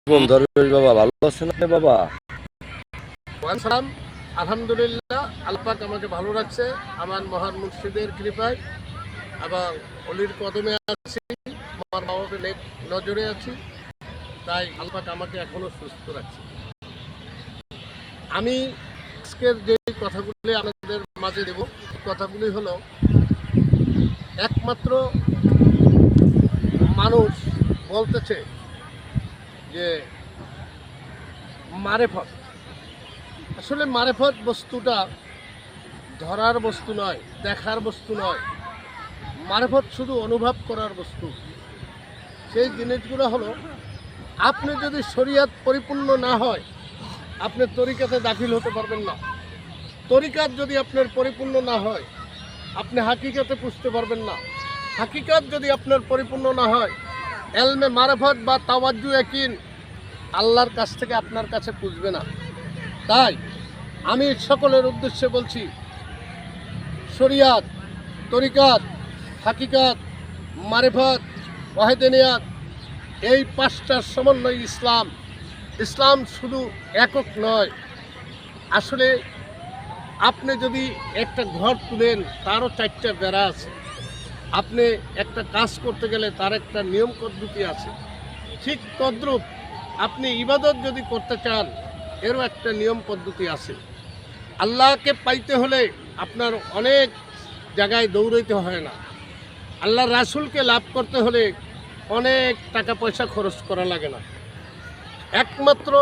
দরবেশ বাবা ভালো আছেন আপনি বাবা? সালাম, আলহামদুলিল্লাহ। আল্লাহ পাক আমাকে ভালো রাখছে আমার মহান মুর্শিদের কৃপায়, এবং অলির কদমে আছি, আমার বাবাকে নজরে আছি, তাই আল্লাহ পাক আমাকে এখনো সুস্থ রাখছে। আমি আজকের যে কথাগুলি আপনাদের মাঝে দেব, কথাগুলি হলো, একমাত্র মানুষ বলতেছে যে মারেফত, আসলে মারেফত বস্তুটা ধরার বস্তু নয়, দেখার বস্তু নয়। মারেফত শুধু অনুভব করার বস্তু। সেই জিনিসগুলো হলো, আপনি যদি শরিয়াত পরিপূর্ণ না হয়, আপনি তরিকাতে দাখিল হতে পারবেন না। তরিকাত যদি আপনার পরিপূর্ণ না হয়, আপনি হাকিকাতে পুষতে পারবেন না। হাকিকাত যদি আপনার পরিপূর্ণ না হয়, এলমে মারেফত বা তাওয়াজ্জু ইয়াকিন আল্লাহর কাছ থেকে আপনার কাছে পুষবে না। তাই আমি সকলের উদ্দেশ্যে বলছি, শরিয়াত, তরিকাত, হাকিকাত, মারেফত, ওয়াহিদানিয়াত, এই পাঁচটার সমন্বয় ইসলাম। ইসলাম শুধু একক নয়। আসলে আপনি যদি একটা ঘর তুলেন, তারও চারটা বেড়া আছে। আপনি একটা কাজ করতে গেলে তার একটা নিয়ম পদ্ধতি আছে। ঠিক তদ্রূপ আপনি ইবাদত যদি করতে চান, এরও একটা নিয়ম পদ্ধতি আছে। আল্লাহকে পাইতে হলে আপনার অনেক জায়গায় দৌড়াইতে হয় না। আল্লাহ রাসূলকে লাভ করতে হলে অনেক টাকা পয়সা খরচ করা লাগে না। একমাত্র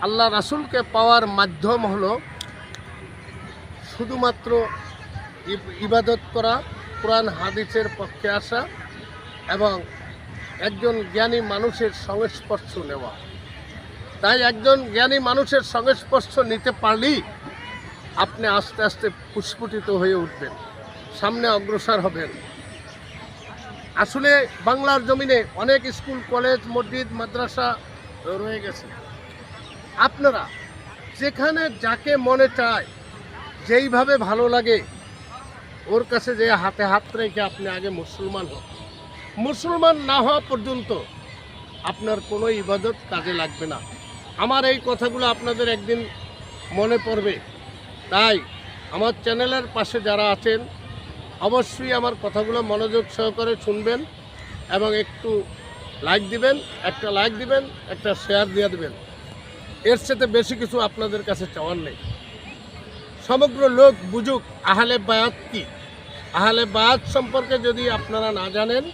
আল্লাহ রাসূলকে পাওয়ার মাধ্যম হলো শুধুমাত্র ইবাদত করা, কোরআন হাদিসের পক্ষে আসা, এবং একজন জ্ঞানী মানুষের সংস্পর্শ নেওয়া। তাই একজন জ্ঞানী মানুষের সংস্পর্শ নিতে পারলেই আপনি আস্তে আস্তে পুষ্পটিত হয়ে উঠবেন, সামনে অগ্রসর হবেন। আসলে বাংলার জমিনে অনেক স্কুল, কলেজ, মসজিদ, মাদ্রাসা রয়ে গেছে। আপনারা যেখানে যাকে মনে চায়, যেইভাবে ভালো লাগে, ওর কাছে যে হাতে হাত রেখে আপনি আগে মুসলমান হন। মুসলমান না হওয়া পর্যন্ত আপনার কোনো ইবাদত কাজে লাগবে না। আমার এই কথাগুলো আপনাদের একদিন মনে পড়বে। তাই আমার চ্যানেলের পাশে যারা আছেন, অবশ্যই আমার কথাগুলো মনোযোগ সহকারে শুনবেন এবং একটু লাইক দিবেন, একটা লাইক দিবেন, একটা শেয়ার দিয়ে দেবেন। এর সাথে বেশি কিছু আপনাদের কাছে চাওয়ার নেই। সমগ্র লোক বুঝুক আহলে বায়াত কি। আহলে বায়াত সম্পর্কে যদি আপনারা না জানেন,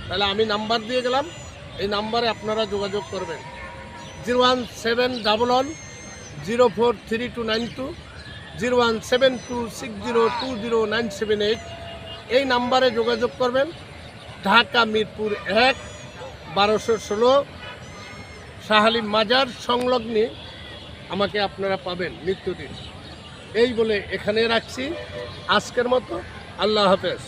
তাহলে আমি নাম্বার দিয়ে গেলাম, এই নাম্বারে আপনারা যোগাযোগ করবেন। 01711043292, 01726020978, এই নাম্বারে যোগাযোগ করবেন। ঢাকা মিরপুর 1, 1216 শাহালি মাজার সংলগ্নে আমাকে আপনারা পাবেন নিত্যদিন। এই বলে এখানে রাখছি আজকের মতো। আল্লাহ হাফেজ।